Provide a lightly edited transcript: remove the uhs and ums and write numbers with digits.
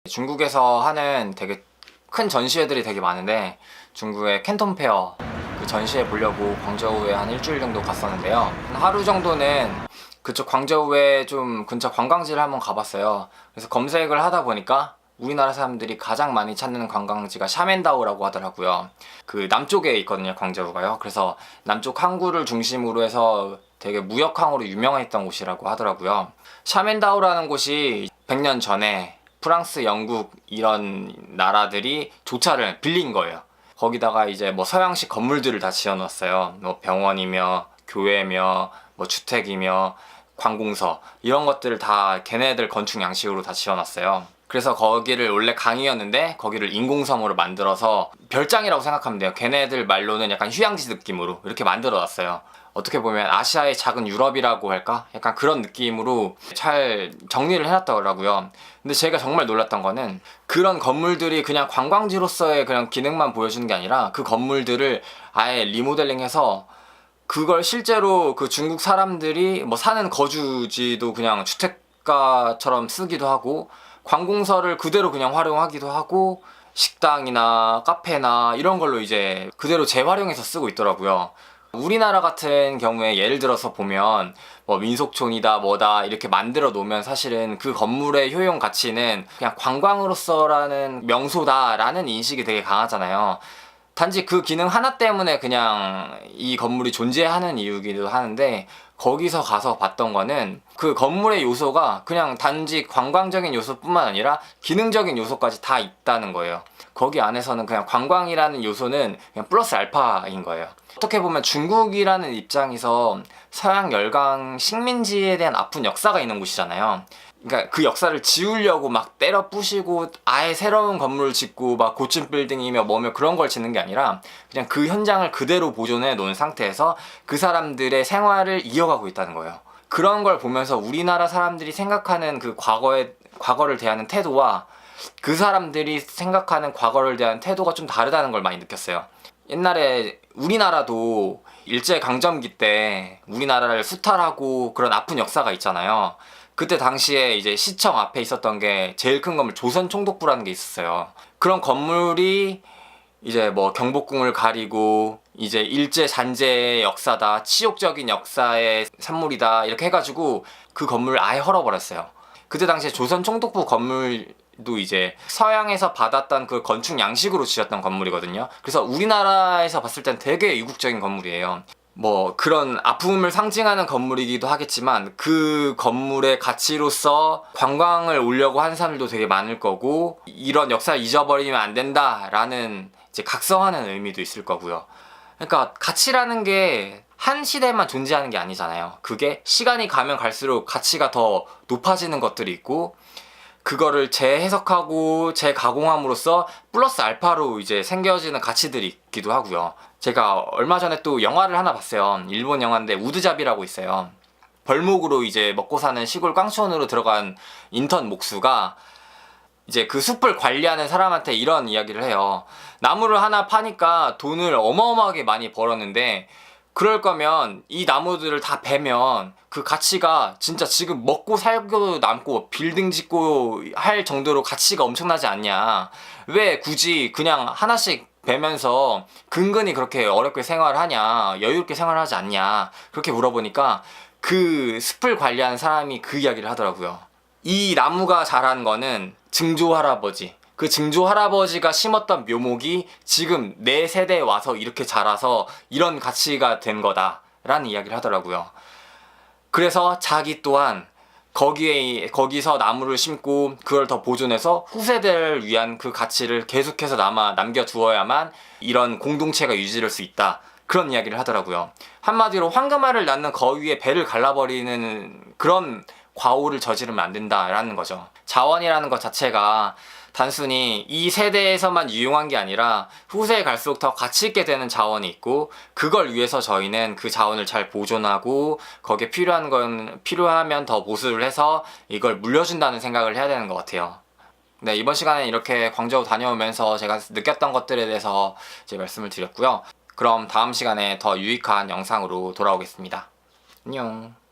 중국에서 하는 되게 큰 전시회들이 되게 많은데 중국의 캔톤 페어 그 전시회 보려고 광저우에 한 일주일 정도 갔었는데요. 하루 정도는 그쪽 광저우에 좀 근처 관광지를 한번 가봤어요. 그래서 검색을 하다 보니까 우리나라 사람들이 가장 많이 찾는 관광지가 샤멘다오라고 하더라고요. 그 남쪽에 있거든요, 광저우가요. 그래서 남쪽 항구를 중심으로 해서 되게 무역항으로 유명했던 곳이라고 하더라고요. 샤멘다오라는 곳이 100년 전에 프랑스, 영국 이런 나라들이 조차를 빌린 거예요. 거기다가 이제 뭐 서양식 건물들을 다 지어놨어요. 뭐 병원이며 교회며 뭐 주택이며 관공서 이런 것들을 다 걔네들 건축 양식으로 다 지어놨어요. 그래서 거기를 원래 강이었는데 거기를 인공섬으로 만들어서 별장이라고 생각하면 돼요. 걔네들 말로는 약간 휴양지 느낌으로 이렇게 만들어놨어요. 어떻게 보면 아시아의 작은 유럽이라고 할까? 약간 그런 느낌으로 잘 정리를 해놨더라고요. 근데 제가 정말 놀랐던 거는 그런 건물들이 그냥 관광지로서의 그냥 기능만 보여주는 게 아니라 그 건물들을 아예 리모델링해서 그걸 실제로 그 중국 사람들이 뭐 사는 거주지도 그냥 주택가처럼 쓰기도 하고 관공서를 그대로 그냥 활용하기도 하고 식당이나 카페나 이런 걸로 이제 그대로 재활용해서 쓰고 있더라고요. 우리나라 같은 경우에 예를 들어서 보면 뭐 민속촌이다 뭐다 이렇게 만들어 놓으면 사실은 그 건물의 효용 가치는 그냥 관광으로서라는 명소다라는 인식이 되게 강하잖아요. 단지 그 기능 하나 때문에 그냥 이 건물이 존재하는 이유기도 하는데 거기서 가서 봤던 거는 그 건물의 요소가 그냥 단지 관광적인 요소뿐만 아니라 기능적인 요소까지 다 있다는 거예요. 거기 안에서는 그냥 관광이라는 요소는 그냥 플러스 알파인 거예요. 어떻게 보면 중국이라는 입장에서 서양 열강 식민지에 대한 아픈 역사가 있는 곳이잖아요. 그러니까 그 역사를 지우려고 막 때려 부시고 아예 새로운 건물을 짓고 막 고층 빌딩이며 뭐며 그런 걸 짓는 게 아니라 그냥 그 현장을 그대로 보존해 놓은 상태에서 그 사람들의 생활을 이어가고 있다는 거예요. 그런 걸 보면서 우리나라 사람들이 생각하는 그 과거를 대하는 태도와 그 사람들이 생각하는 과거를 대한 태도가 좀 다르다는 걸 많이 느꼈어요. 옛날에 우리나라도 일제강점기 때 우리나라를 수탈하고 그런 아픈 역사가 있잖아요. 그때 당시에 이제 시청 앞에 있었던 게 제일 큰 건물 조선총독부라는 게 있었어요. 그런 건물이 이제 뭐 경복궁을 가리고 이제 일제 잔재의 역사다, 치욕적인 역사의 산물이다 이렇게 해가지고 그 건물을 아예 헐어버렸어요. 그때 당시에 조선총독부 건물도 이제 서양에서 받았던 그 건축 양식으로 지었던 건물이거든요. 그래서 우리나라에서 봤을 땐 되게 이국적인 건물이에요. 뭐 그런 아픔을 상징하는 건물이기도 하겠지만 그 건물의 가치로서 관광을 오려고 하는 사람들도 되게 많을 거고 이런 역사를 잊어버리면 안 된다라는 이제 각성하는 의미도 있을 거고요. 그러니까 가치라는 게 한 시대만 존재하는 게 아니잖아요. 그게 시간이 가면 갈수록 가치가 더 높아지는 것들이 있고 그거를 재해석하고 재가공함으로써 플러스 알파로 이제 생겨지는 가치들이 있기도 하고요. 제가 얼마 전에 또 영화를 하나 봤어요. 일본 영화인데 우드잡이라고 있어요. 벌목으로 이제 먹고 사는 시골 깡촌으로 들어간 인턴 목수가 이제 그 숲을 관리하는 사람한테 이런 이야기를 해요. 나무를 하나 파니까 돈을 어마어마하게 많이 벌었는데 그럴 거면 이 나무들을 다 베면 그 가치가 진짜 지금 먹고 살고 남고 빌딩 짓고 할 정도로 가치가 엄청나지 않냐. 왜 굳이 그냥 하나씩 베면서 근근히 그렇게 어렵게 생활하냐, 여유롭게 생활하지 않냐 그렇게 물어보니까 그 숲을 관리하는 사람이 그 이야기를 하더라고요. 이 나무가 자란 거는 증조 할아버지, 그 증조 할아버지가 심었던 묘목이 지금 내 세대에 와서 이렇게 자라서 이런 가치가 된 거다라는 이야기를 하더라고요. 그래서 자기 또한 거기서 나무를 심고 그걸 더 보존해서 후세대를 위한 그 가치를 계속해서 남겨두어야만 이런 공동체가 유지될 수 있다. 그런 이야기를 하더라고요. 한마디로 황금알을 낳는 거위에 배를 갈라버리는 그런 과오를 저지르면 안 된다라는 거죠. 자원이라는 것 자체가 단순히 이 세대에서만 유용한 게 아니라 후세에 갈수록 더 가치 있게 되는 자원이 있고 그걸 위해서 저희는 그 자원을 잘 보존하고 거기에 필요하면 더 보수를 해서 이걸 물려준다는 생각을 해야 되는 것 같아요. 네, 이번 시간에 이렇게 광저우 다녀오면서 제가 느꼈던 것들에 대해서 이제 말씀을 드렸고요. 그럼 다음 시간에 더 유익한 영상으로 돌아오겠습니다. 안녕.